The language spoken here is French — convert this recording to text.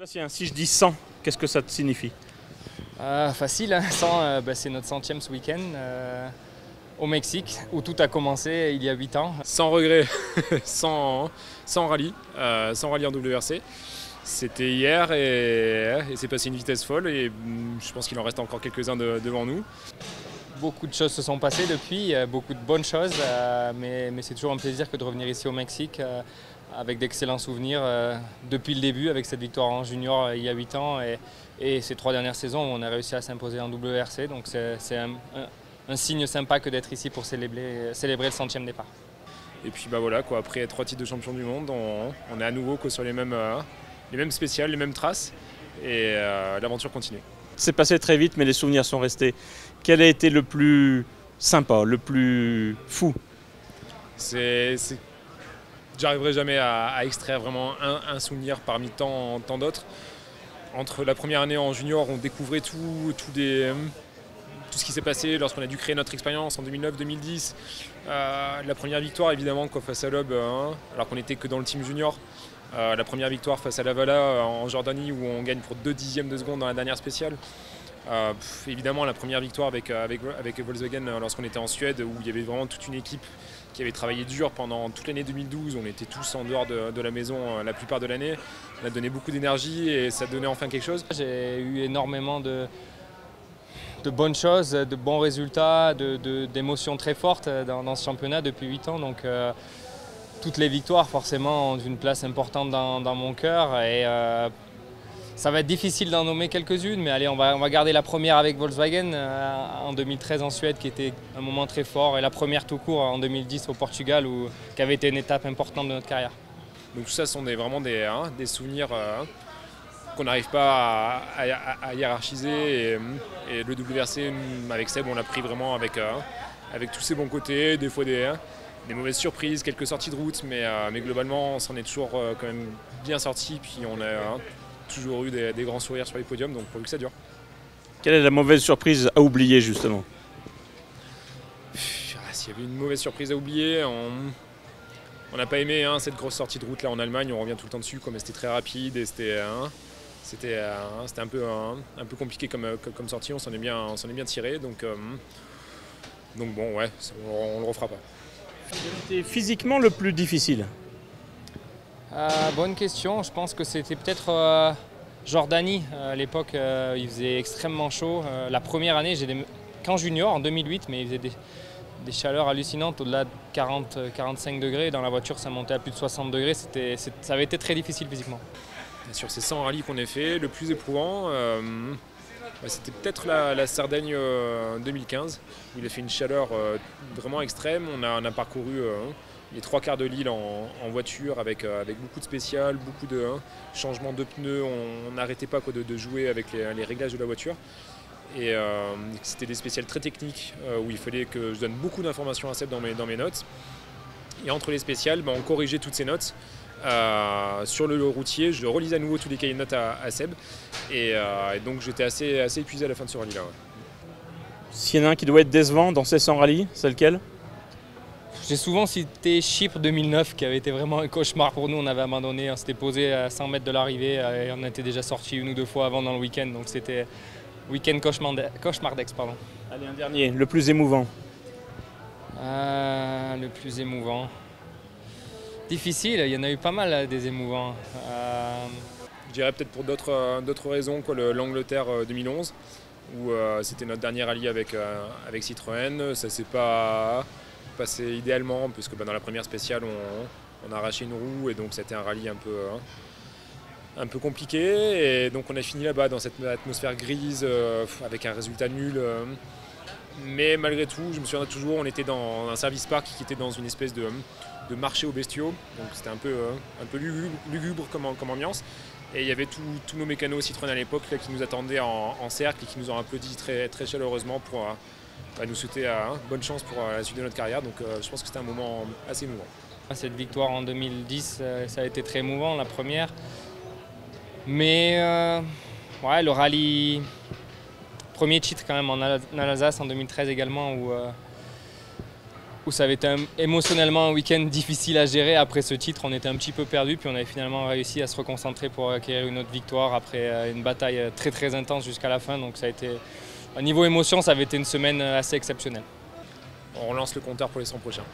Sébastien, si je dis 100, qu'est-ce que ça te signifie? Facile, hein. 100, c'est notre 100e ce week-end au Mexique, où tout a commencé il y a 8 ans. Sans regret, sans rallye, sans rallye en WRC. C'était hier et c'est passé une vitesse folle et je pense qu'il en reste encore quelques-uns devant nous. Beaucoup de choses se sont passées depuis, beaucoup de bonnes choses, mais c'est toujours un plaisir que de revenir ici au Mexique avec d'excellents souvenirs depuis le début, avec cette victoire en junior il y a 8 ans et ces 3 dernières saisons où on a réussi à s'imposer en WRC. Donc c'est un signe sympa que d'être ici pour célébrer le 100e départ. Et puis bah voilà, quoi, après 3 titres de champion du monde, on est à nouveau sur les mêmes spéciales, les mêmes traces et l'aventure continue. C'est passé très vite, mais les souvenirs sont restés. Quel a été le plus sympa, le plus fou? J'arriverai jamais à extraire vraiment un souvenir parmi tant d'autres. Entre la première année en junior, on découvrait tout ce qui s'est passé lorsqu'on a dû créer notre expérience en 2009-2010. La première victoire évidemment face à Loeb, alors qu'on n'était que dans le team junior. La première victoire face à Lavala en Jordanie où on gagne pour 2 dixièmes de seconde dans la dernière spéciale. Évidemment la première victoire avec Volkswagen lorsqu'on était en Suède où il y avait vraiment toute une équipe qui avait travaillé dur pendant toute l'année 2012. On était tous en dehors de la maison la plupart de l'année. On a donné beaucoup d'énergie et ça donnait enfin quelque chose. J'ai eu énormément de bonnes choses, de bons résultats, d'émotions très fortes dans ce championnat depuis 8 ans. Donc, toutes les victoires forcément ont une place importante dans mon cœur et ça va être difficile d'en nommer quelques-unes, mais allez, on va garder la première avec Volkswagen en 2013 en Suède qui était un moment très fort et la première tout court en 2010 au Portugal qui avait été une étape importante de notre carrière. Donc tout ça sont vraiment des souvenirs qu'on n'arrive pas à hiérarchiser et le WRC avec Seb on l'a pris vraiment avec tous ses bons côtés, des fois des mauvaises surprises, quelques sorties de route, mais globalement on s'en est toujours quand même bien sorti, puis on a toujours eu des grands sourires sur les podiums, donc pourvu que ça dure. Quelle est la mauvaise surprise à oublier justement? S'il y avait une mauvaise surprise à oublier, on n'a pas aimé cette grosse sortie de route là en Allemagne, on revient tout le temps dessus, comme c'était très rapide et c'était un peu compliqué comme sortie, on s'en est bien tiré, donc bon ouais, on le refera pas. C'était physiquement le plus difficile? Bonne question, je pense que c'était peut-être Jordanie. À l'époque, il faisait extrêmement chaud. La première année, qu'en junior, en 2008, mais il faisait des chaleurs hallucinantes, au-delà de 40-45 degrés. Dans la voiture, ça montait à plus de 60 degrés. Ça avait été très difficile physiquement. Sur ces 100 rallyes qu'on a fait, le plus éprouvant, c'était peut-être la Sardaigne 2015, où il a fait une chaleur vraiment extrême. On a parcouru les 3/4 de l'île en voiture avec beaucoup de spéciales, beaucoup de changements de pneus. On n'arrêtait pas de jouer avec les réglages de la voiture. Et c'était des spéciales très techniques où il fallait que je donne beaucoup d'informations à Seb dans mes notes. Et entre les spéciales, on corrigeait toutes ces notes. Sur le routier, je relisais à nouveau tous les cahiers de notes à Seb. Et donc j'étais assez épuisé à la fin de ce rallye-là. Ouais. S'il y en a un qui doit être décevant dans ces 100 rallyes, c'est lequel? J'ai souvent cité Chypre 2009 qui avait été vraiment un cauchemar pour nous. On avait abandonné, on s'était posé à 100 mètres de l'arrivée et on était déjà sorti 1 ou 2 fois avant dans le week-end. Donc c'était week-end cauchemardesque. Pardon. Allez, un dernier, le plus émouvant. Le plus émouvant. Difficile, il y en a eu pas mal des émouvants. Je dirais peut-être pour d'autres raisons que l'Angleterre 2011, où c'était notre dernier rallye avec Citroën. Ça s'est pas passé idéalement, puisque dans la première spéciale, on a arraché une roue, et donc c'était un rallye un peu compliqué. Et donc on a fini là-bas dans cette atmosphère grise, avec un résultat nul. Mais malgré tout, je me souviens toujours, on était dans un service park qui était dans une espèce de marché aux bestiaux, donc c'était un peu lugubre comme ambiance. Et il y avait tous nos mécanos Citroën à l'époque qui nous attendaient en cercle et qui nous ont applaudi très, très chaleureusement pour nous souhaiter bonne chance pour la suite de notre carrière. Donc je pense que c'était un moment assez émouvant. Cette victoire en 2010, ça a été très émouvant, la première. Mais le rallye, premier titre quand même en Alsace en 2013 également, où où ça avait été émotionnellement un week-end difficile à gérer. Après ce titre, on était un petit peu perdus, puis on avait finalement réussi à se reconcentrer pour acquérir une autre victoire après une bataille très très intense jusqu'à la fin. Donc ça a été, au niveau émotion, ça avait été une semaine assez exceptionnelle. On relance le compteur pour les 100 prochains.